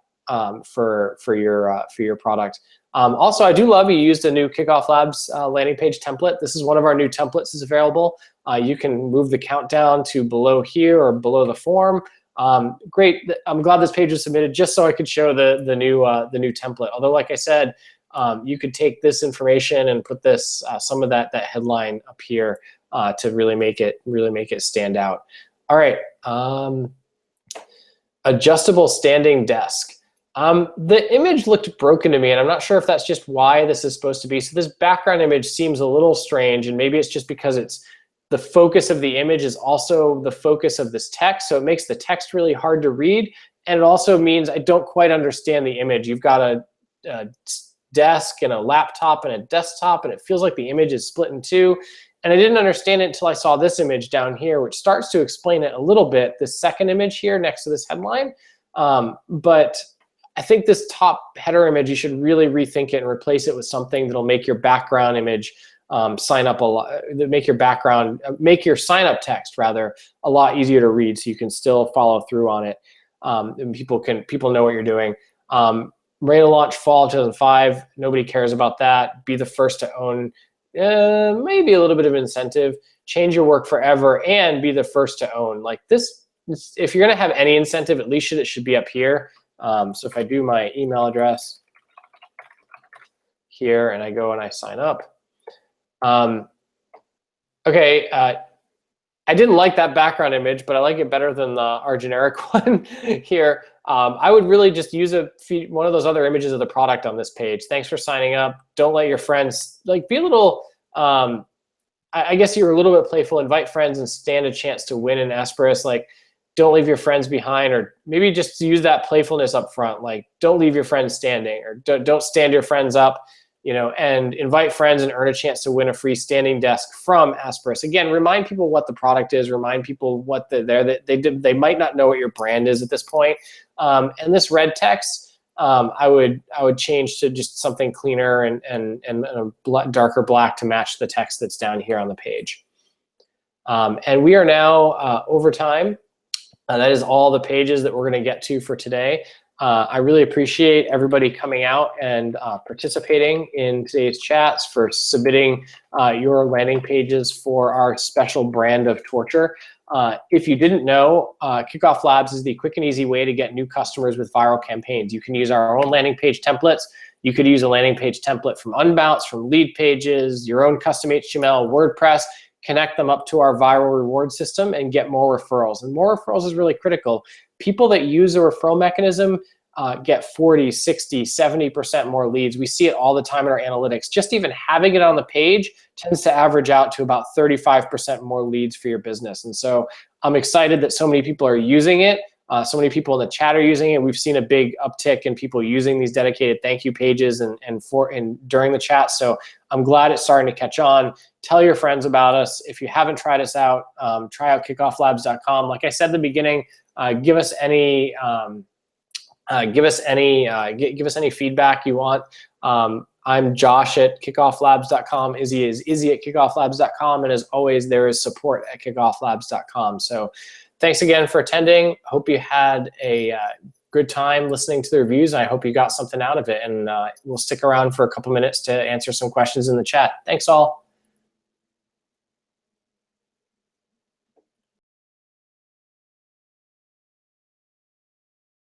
for your product. Also, I do love you used a new KickoffLabs landing page template. This is one of our new templates that's available. You can move the countdown to below here or below the form. Great. I'm glad this page was submitted just so I could show the new template. Although, like I said, you could take this information and put this some of that headline up here to really make it stand out. All right, adjustable standing desk. The image looked broken to me, and I'm not sure if that's just why this is supposed to be. So this background image seems a little strange, and maybe it's just because it's the focus of the image is also the focus of this text, so it makes the text really hard to read, and it also means I don't quite understand the image. You've got a desk and a laptop and a desktop, and it feels like the image is split in two. And I didn't understand it until I saw this image down here, which starts to explain it a little bit, this second image here next to this headline. But I think this top header image, you should really rethink it and replace it with something that'll make your background image sign up a lot, make your background, make your sign up text rather a lot easier to read, so you can still follow through on it, and people know what you're doing. Ready to launch fall 2005. Nobody cares about that. Be the first to own. Maybe a little bit of incentive. Change your work forever and be the first to own. Like this, if you're gonna have any incentive, at least it should be up here. So if I do my email address here and I go and I sign up. Okay, I didn't like that background image, but I like it better than our generic one here. I would really just use one of those other images of the product on this page. Thanks for signing up. Don't let your friends, like, be a little, I guess you're a little bit playful. Invite friends and stand a chance to win in Asperus. Like, don't leave your friends behind, or maybe just use that playfulness up front. Like, don't leave your friends standing, or don't stand your friends up, you know, and invite friends and earn a chance to win a free standing desk from Asperus. Again, remind people what the product is, remind people what they might not know what your brand is at this point. And this red text, I would change to just something cleaner and a darker black to match the text that's down here on the page. And we are now over time. That is all the pages that we're going to get to for today. I really appreciate everybody coming out and participating in today's chats, for submitting your landing pages for our special brand of torture. If you didn't know, Kickoff Labs is the quick and easy way to get new customers with viral campaigns. You can use our own landing page templates. You could use a landing page template from Unbounce, from Lead Pages, your own custom HTML, WordPress. Connect them up to our viral reward system and get more referrals. And more referrals is really critical. People that use a referral mechanism get 40, 60, 70% more leads. We see it all the time in our analytics. Just even having it on the page tends to average out to about 35% more leads for your business. And so I'm excited that so many people are using it. So many people in the chat are using it. We've seen a big uptick in people using these dedicated thank you pages and during the chat. So I'm glad it's starting to catch on. Tell your friends about us. If you haven't tried us out, try out KickoffLabs.com. Like I said at the beginning, give us any feedback you want. I'm Josh at KickoffLabs.com. Izzy is Izzy at KickoffLabs.com. And as always, there is support at KickoffLabs.com. So thanks again for attending. Hope you had a good time listening to the reviews. I hope you got something out of it. And we'll stick around for a couple minutes to answer some questions in the chat. Thanks all.